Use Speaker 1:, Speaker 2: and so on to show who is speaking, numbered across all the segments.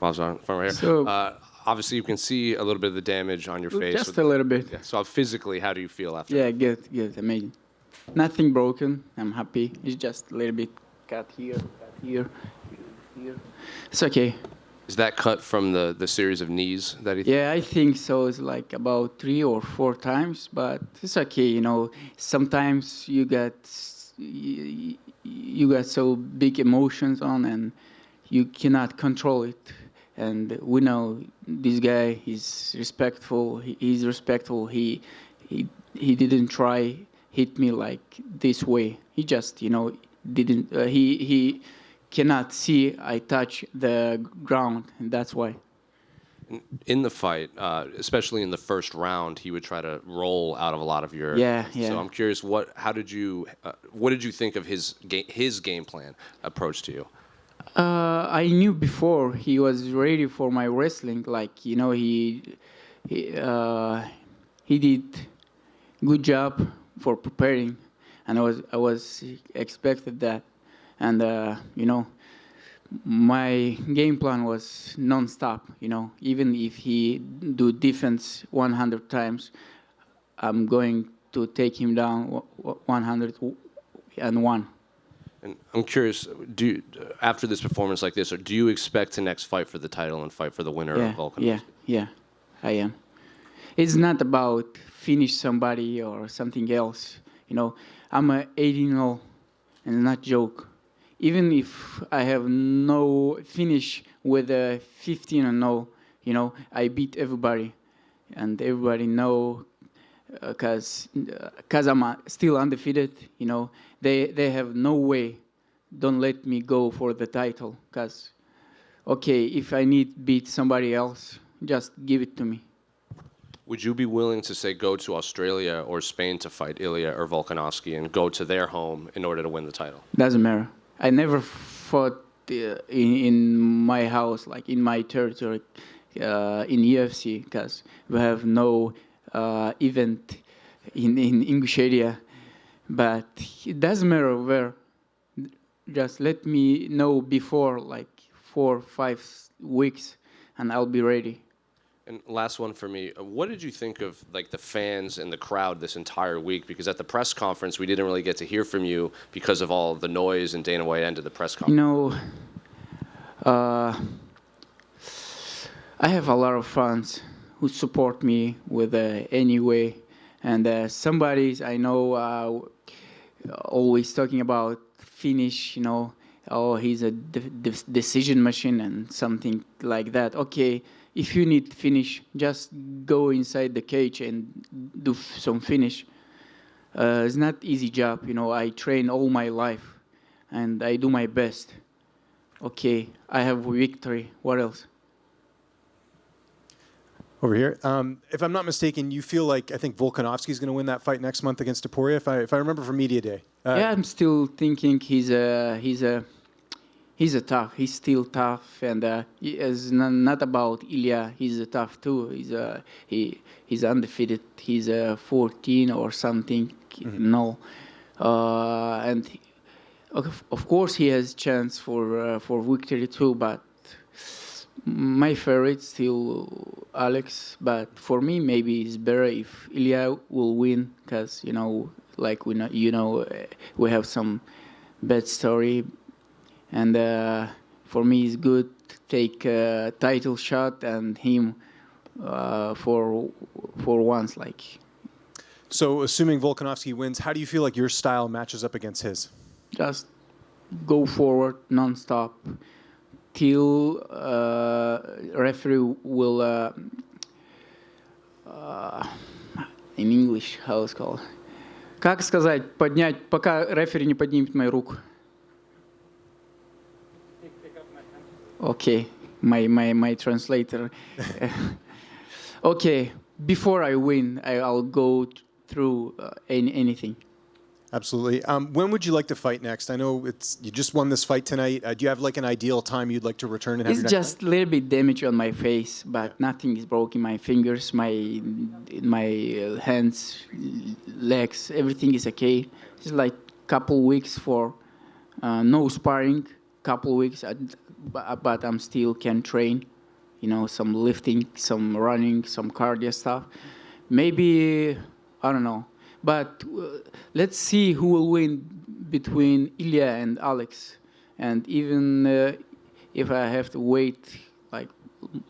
Speaker 1: Movsar, from right here.
Speaker 2: So,
Speaker 1: Obviously, you can see a little bit of the damage on your face.
Speaker 2: just a little bit.
Speaker 1: Yeah, so physically, how do you feel after?
Speaker 2: Yeah, good, amazing. Nothing broken. I'm happy. It's just a little bit cut here, here. It's okay.
Speaker 1: Is that cut from the series of knees that he?
Speaker 2: Yeah, I think so. It's like about 3 or 4 times, but it's okay. You know, sometimes you got so big emotions on, and you cannot control it. And we know this guy is respectful. He's respectful. He didn't try hit me like this way. He just didn't. He cannot see I touch the ground, and that's why.
Speaker 1: In the fight, especially in the first round, he would try to roll out of a lot of your.
Speaker 2: Yeah.
Speaker 1: So I'm curious, what did you think of his game plan approach to you?
Speaker 2: I knew before he was ready for my wrestling. Like he did good job for preparing, and I was expected that, and my game plan was non-stop. Even if he do defense 100 times, I'm going to take him down 101.
Speaker 1: And I'm curious, after this performance like this, or do you expect to next fight for the title and fight for the winner of Volkanovski?
Speaker 2: Yeah, I am. It's not about finish somebody or something else. I'm a 18-0, and not joke. Even if I have no finish with a 15-0, I beat everybody, and everybody know because I'm still undefeated. They have no way. Don't let me go for the title. Because, okay, if I need beat somebody else, just give it to me.
Speaker 1: Would you be willing to, say, go to Australia or Spain to fight Ilya or Volkanovski and go to their home in order to win the title?
Speaker 2: Doesn't matter. I never fought in my house, like in my territory, in UFC, because we have no event in English area. But it doesn't matter where. Just let me know before, like 4 or 5 weeks, and I'll be ready.
Speaker 1: And last one for me, what did you think of like the fans and the crowd this entire week? Because at the press conference, we didn't really get to hear from you because of all the noise, and Dana White ended the press conference.
Speaker 2: I have a lot of fans who support me with any way. And somebody's I know always talking about finish, oh, he's a decision machine and something like that. Okay, if you need finish, just go inside the cage and do some finish. It's not easy job, I train all my life and I do my best. Okay, I have victory. What else?
Speaker 3: Over here. If I'm not mistaken, you feel like I think Volkanovski is going to win that fight next month against Topuria. If I remember from media day.
Speaker 2: Yeah, I'm still thinking he's a tough. He's still tough, and he is not about Ilya. He's tough too. He's undefeated. He's 14 or something. Mm-hmm. No, and of course he has chance for victory too. But my favorite still Alex. But for me, maybe it's better if Ilya will win, because like we know, we have some bad story. And for me, it's good to take a title shot and him for once. Like.
Speaker 3: So, assuming Volkanovski wins, how do you feel like your style matches up against his?
Speaker 2: Just go forward non-stop till referee will, in English, how it's called? Как сказать, поднять, пока рефери не поднимет мою руку. Okay, my translator. Okay, before I win, I'll go through anything.
Speaker 3: Absolutely. When would you like to fight next? I know you just won this fight tonight. Do you have like an ideal time you'd like to return and have
Speaker 2: It's
Speaker 3: your next
Speaker 2: just
Speaker 3: fight?
Speaker 2: a little bit damage on my face, but nothing is broken. My fingers, my hands, legs, everything is okay. It's like couple weeks for no sparring, couple weeks, but I'm still can train. some lifting, some running, some cardio stuff. Maybe, I don't know. But let's see who will win between Ilya and Alex. And even if I have to wait like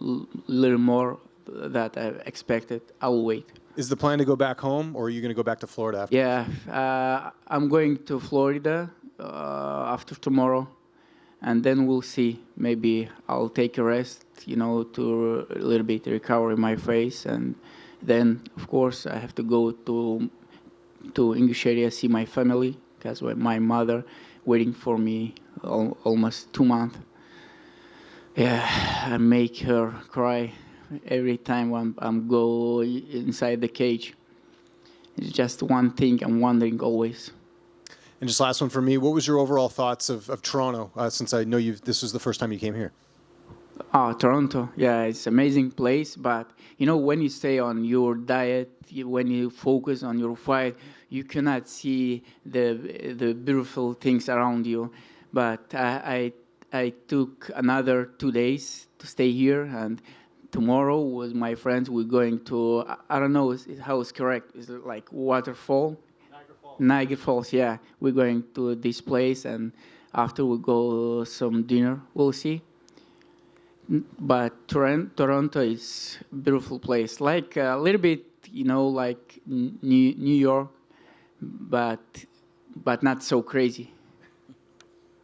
Speaker 2: a little more that I expected, I'll wait.
Speaker 3: Is the plan to go back home, or are you going to go back to Florida after?
Speaker 2: Yeah, I'm going to Florida after tomorrow, and then we'll see. Maybe I'll take a rest, to a little bit recover my face, and then, of course, I have to go to English area, see my family, because my mother waiting for me almost 2 months. Yeah, I make her cry every time I'm go inside the cage. It's just one thing I'm wondering always.
Speaker 3: And just last one for me, what was your overall thoughts of Toronto, since I know this was the first time you came here?
Speaker 2: Toronto, yeah, it's amazing place, but when you stay on your diet, when you focus on your fight, you cannot see the beautiful things around you. But I took another 2 days to stay here, and tomorrow with my friends we're going to, I don't know how it's correct, is it like waterfall? Niagara Falls, yeah. We're going to this place, and after we go some dinner, we'll see. But Toronto is a beautiful place, like a little bit, like New York, but not so crazy.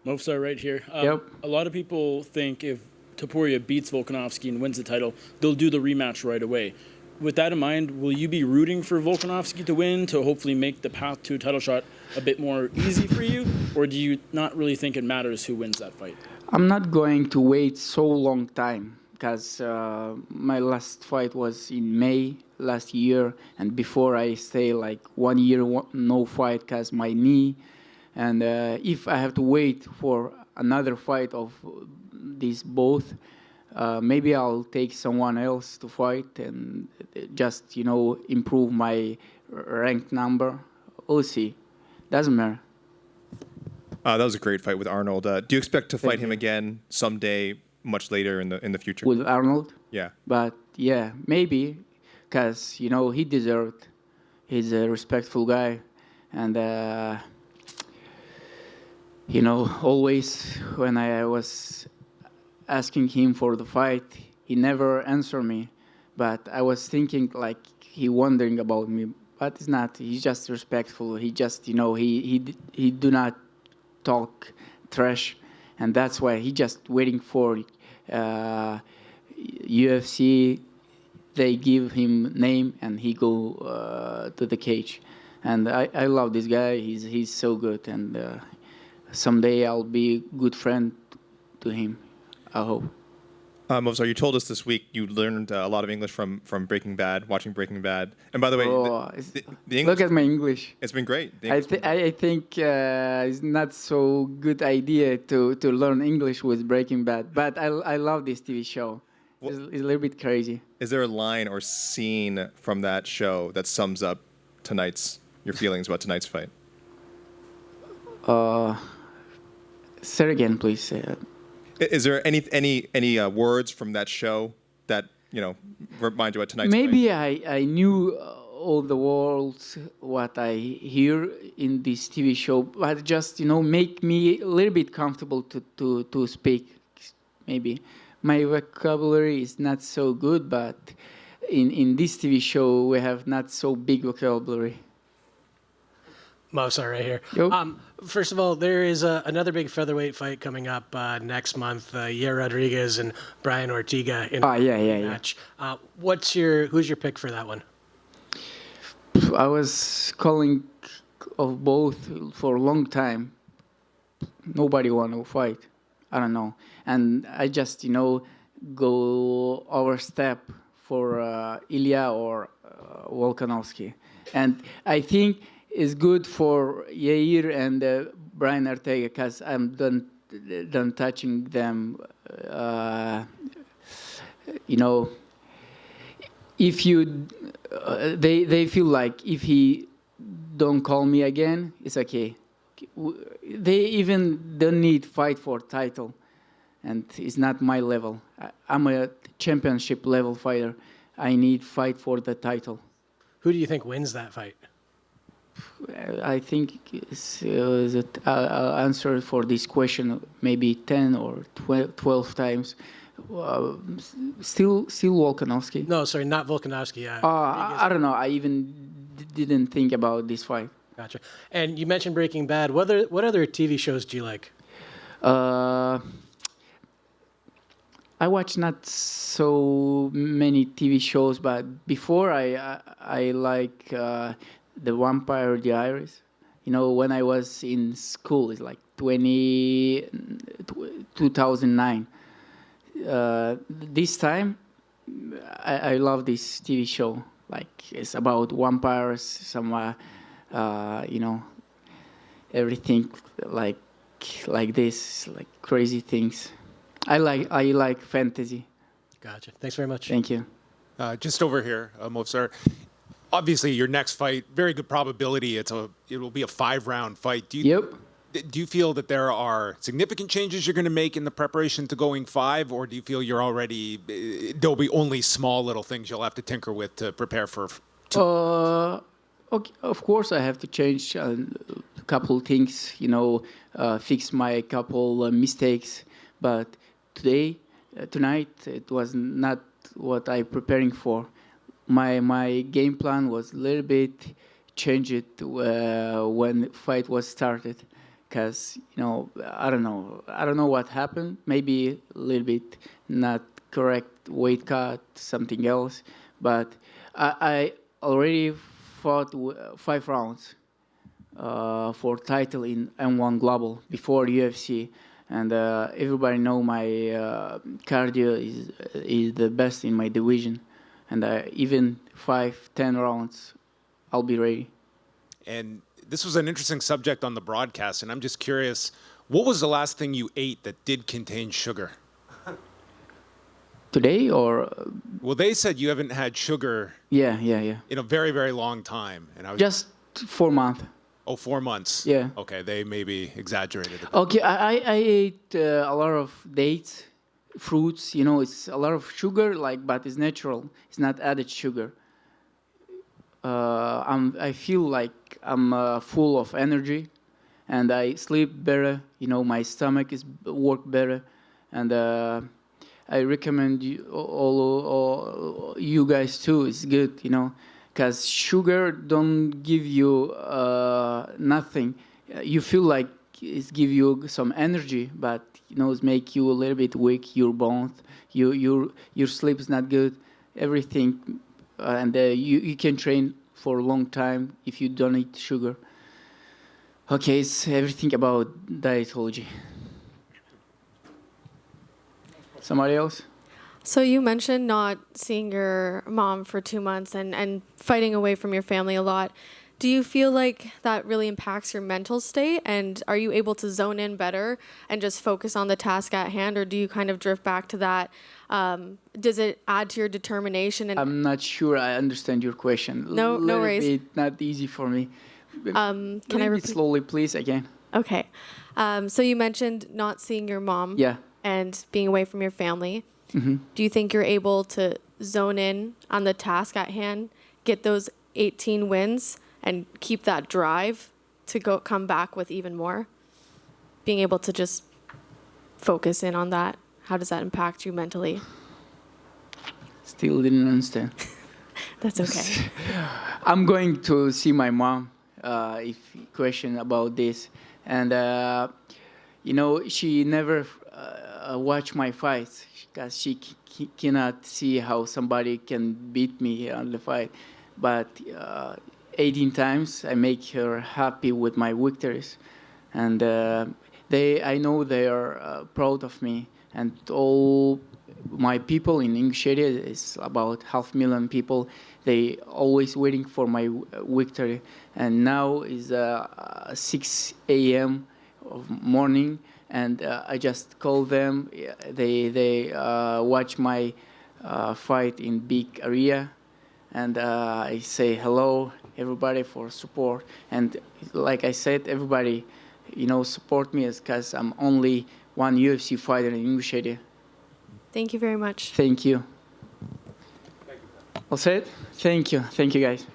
Speaker 4: Movsar right here.
Speaker 2: Yep.
Speaker 4: A lot of people think if Topuria beats Volkanovski and wins the title, they'll do the rematch right away. With that in mind, will you be rooting for Volkanovski to win to hopefully make the path to a title shot a bit more easy for you, or do you not really think it matters who wins that fight?
Speaker 2: I'm not going to wait so long time because my last fight was in May last year, and before I stay like 1 year no fight because my knee. And if I have to wait for another fight of these both, maybe I'll take someone else to fight and just, improve my rank number. We'll see. Doesn't matter.
Speaker 5: That was a great fight with Arnold. Do you expect to fight him again someday, much later in the future?
Speaker 2: With Arnold?
Speaker 5: Yeah.
Speaker 2: But yeah, maybe, because he deserved. He's a respectful guy, and always when I was asking him for the fight, he never answered me. But I was thinking like he wondering about me, but it's not. He's just respectful. He just he do not talk trash, and that's why he just waiting for UFC. They give him name and he go to the cage, and I love this guy. He's so good, and someday I'll be good friend to him. I hope.
Speaker 5: Movsar, you told us this week you learned a lot of English from Breaking Bad, watching Breaking Bad. And by the way, the English,
Speaker 2: look at my English.
Speaker 5: It's been great.
Speaker 2: I think it's not so good idea to learn English with Breaking Bad, but I love this TV show. It's a little bit crazy.
Speaker 5: Is there a line or scene from that show that sums up your feelings about tonight's fight?
Speaker 2: Say it again, please.
Speaker 5: Is there any words from that show that remind you about tonight's
Speaker 2: Maybe
Speaker 5: fight?
Speaker 2: I knew all the words what I hear in this TV show, but just make me a little bit comfortable to speak. Maybe my vocabulary is not so good, but in this TV show we have not so big vocabulary.
Speaker 6: Movsar right here.
Speaker 2: Yep.
Speaker 6: First of all, there is another big featherweight fight coming up next month. Yair Rodriguez and Brian Ortega in a match. Who's your pick for that one?
Speaker 2: I was calling of both for a long time. Nobody want to fight. I don't know, and I just go overstep for Ilya or Volkanovski, and I think is good for Yair and Brian Ortega because I'm done touching them. If they feel like if he don't call me again, it's okay. They even don't need fight for title. and it's not my level. I'm a championship level fighter. I need fight for the title.
Speaker 6: Who do you think wins that fight?
Speaker 2: I think I'll answer for this question maybe 10 or 12 times. Still Volkanovski.
Speaker 6: No, sorry, not Volkanovski.
Speaker 2: I don't know. I even didn't think about this fight.
Speaker 6: Gotcha. And you mentioned Breaking Bad. What other TV shows do you like?
Speaker 2: I watch not so many TV shows, but before I like the Vampire Diaries. You know, when I was in school, it's like 2009. This time, I love this TV show. Like, it's about vampires, some, everything like this, like crazy things. I like fantasy.
Speaker 6: Gotcha. Thanks very much.
Speaker 2: Thank you.
Speaker 3: Just over here, Movsar. Obviously, your next fight, very good probability. It will be a 5-round fight. Do you feel that there are significant changes you're going to make in the preparation to going 5, or do you feel you're already there'll be only small little things you'll have to tinker with to prepare for?
Speaker 2: Okay, of course, I have to change a couple things. Fix my couple mistakes. But tonight, it was not what I preparing for. My game plan was a little bit changed when fight was started, because I don't know what happened. Maybe a little bit not correct weight cut, something else. But I already fought 5 rounds for title in M1 Global before UFC. And everybody know my cardio is the best in my division. And even 5-10 rounds, I'll be ready.
Speaker 3: And this was an interesting subject on the broadcast, and I'm just curious, what was the last thing you ate that did contain sugar?
Speaker 2: Today or?
Speaker 3: Well, they said you haven't had sugar.
Speaker 2: Yeah.
Speaker 3: In a very, very long time, and I was
Speaker 2: just 4 months.
Speaker 3: Oh, 4 months.
Speaker 2: Yeah.
Speaker 3: Okay, they maybe exaggerated a bit.
Speaker 2: Okay, I ate a lot of dates, fruits. It's a lot of sugar, but it's natural. It's not added sugar. I feel like I'm full of energy, and I sleep better. My stomach is work better, and I recommend all you guys too. It's good, because sugar don't give you nothing. You feel like it give you some energy, but it make you a little bit weak. Your bones, your sleep is not good. Everything, and you can train for a long time if you don't eat sugar. Okay, it's everything about dietology. Somebody else?
Speaker 7: So you mentioned not seeing your mom for 2 months and fighting away from your family a lot. Do you feel like that really impacts your mental state? And are you able to zone in better and just focus on the task at hand? Or do you kind of drift back to that? Does it add to your determination?
Speaker 2: I'm not sure I understand your question.
Speaker 7: No worries.
Speaker 2: Bit not easy for me.
Speaker 7: Can I repeat
Speaker 2: slowly, please, again?
Speaker 7: Okay. So you mentioned not seeing your mom.
Speaker 2: Yeah.
Speaker 7: And being away from your family.
Speaker 2: Mm-hmm.
Speaker 7: Do you think you're able to zone in on the task at hand, get those 18 wins, and keep that drive to come back with even more? Being able to just focus in on that, how does that impact you mentally?
Speaker 2: Still didn't understand.
Speaker 7: That's okay.
Speaker 2: I'm going to see my mom if question about this. And, she never watch my fights because she cannot see how somebody can beat me on the fight. But 18 times I make her happy with my victories. And I know they are proud of me. And all my people in English area is about 500,000 people. They always waiting for my victory. And now is 6 a.m. of morning, and I just call them. They watch my fight in big area, and I say hello everybody for support. And like I said, everybody support me because I'm only one UFC fighter in English area.
Speaker 7: Thank you very much.
Speaker 2: Thank you. All set? Thank you. Thank you, guys.